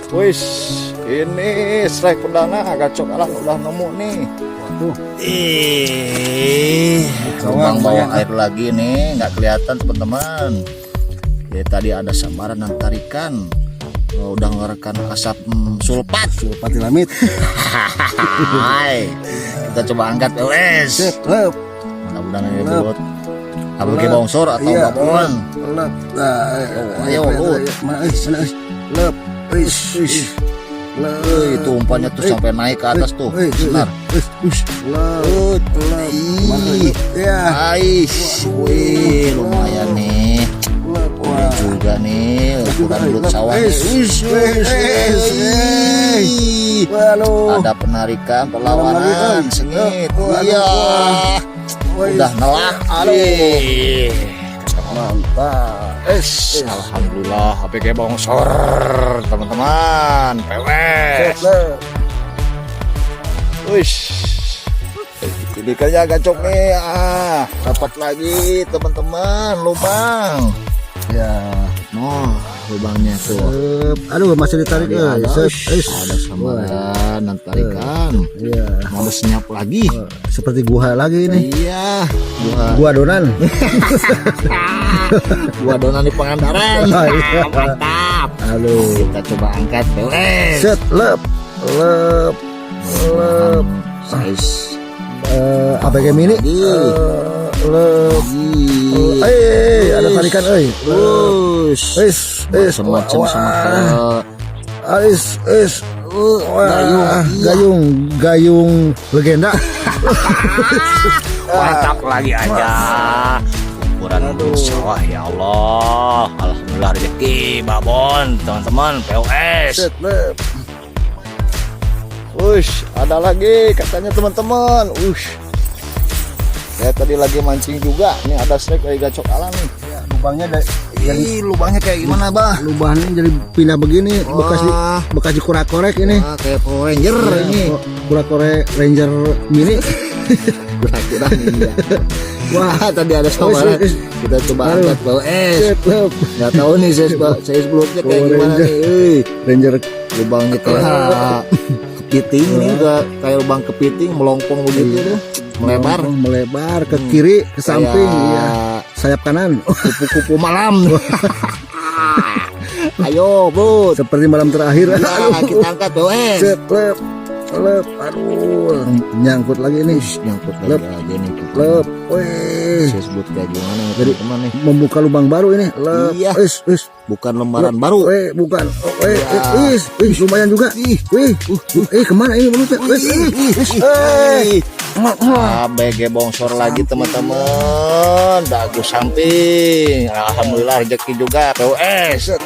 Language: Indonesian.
Wis, ini strike perdana gacok alam udah nemu nih. Waduh. Lubang bawah air lagi nih, nggak kelihatan teman-teman. Ya tadi ada sambaran dan tarikan. Udah ngeluarkan asap sulfat Tilamit. Hai, kita coba angkat wes. Mudah-mudahan ini buat apa ke bongsor atau babon. Lep. Ayo, Lep. Itu umpannya tuh sampai naik ke atas tuh. Benar. Wih, lumayan nih. Udah juga nih, ukuran belut sawah. Ada penarikan, perlawanan, sengit. Iya. Udah nelak. Mantap. Alhamdulillah, HPG bongsor, teman-teman. PWS. Wish. Ini kerja gacok nih. Dapat lagi teman-teman lubang. Ya. Lubangnya tuh. Aduh, masih ditarik. Ada sambaran dan tarikan. Iya. Mau senyap lagi. Seperti gua lagi ini. Iya. Gua adonan. Gua adonan di Pangandaran. Mantap. Aduh. Kita coba angkat beles. Set, lep. Size APG mini. Lep. Ada tarikan, macam-macam sama gayung legenda. mantap lagi aja. Ukuran sawah ya Allah. Alhamdulillah rezeki babon teman-teman POS. Ada lagi katanya teman-teman. Saya tadi lagi mancing juga. Ini ada strike dari gacok alam nih. Ya, lubangnya lubangnya kayak gimana, Bah? Lubangnya jadi pindah begini, bekas dikurak-korek ini. Kayak Power Ranger ini. Kurak-korek Ranger mini. Kurang iya. Wah, tadi ada sambaran. Kita coba angkat POS. Nggak tahu nih saya belutnya kayak gimana nih. Ranger Lubangnya kayak kepiting nih, kayak lubang kepiting melongpong begitu tuh. melebar ke kiri, ke samping, ya. Sayap kanan. Kupu-kupu malam. Ayo, Bu. Seperti malam terakhir. Kita angkat, POS. Lep. Aduh, nyangkut lagi nih. Nyangkut lagi nih. Lep. Saya sebut kayak gimana nih, jadi teman nih. Membuka lubang baru ini. Lep. Iya. Bukan lembaran baru. Bukan. Lumayan juga. Kemana ini belutnya? BG bongsor lagi teman-teman. Dagu samping. Alhamdulillah rezeki juga POS.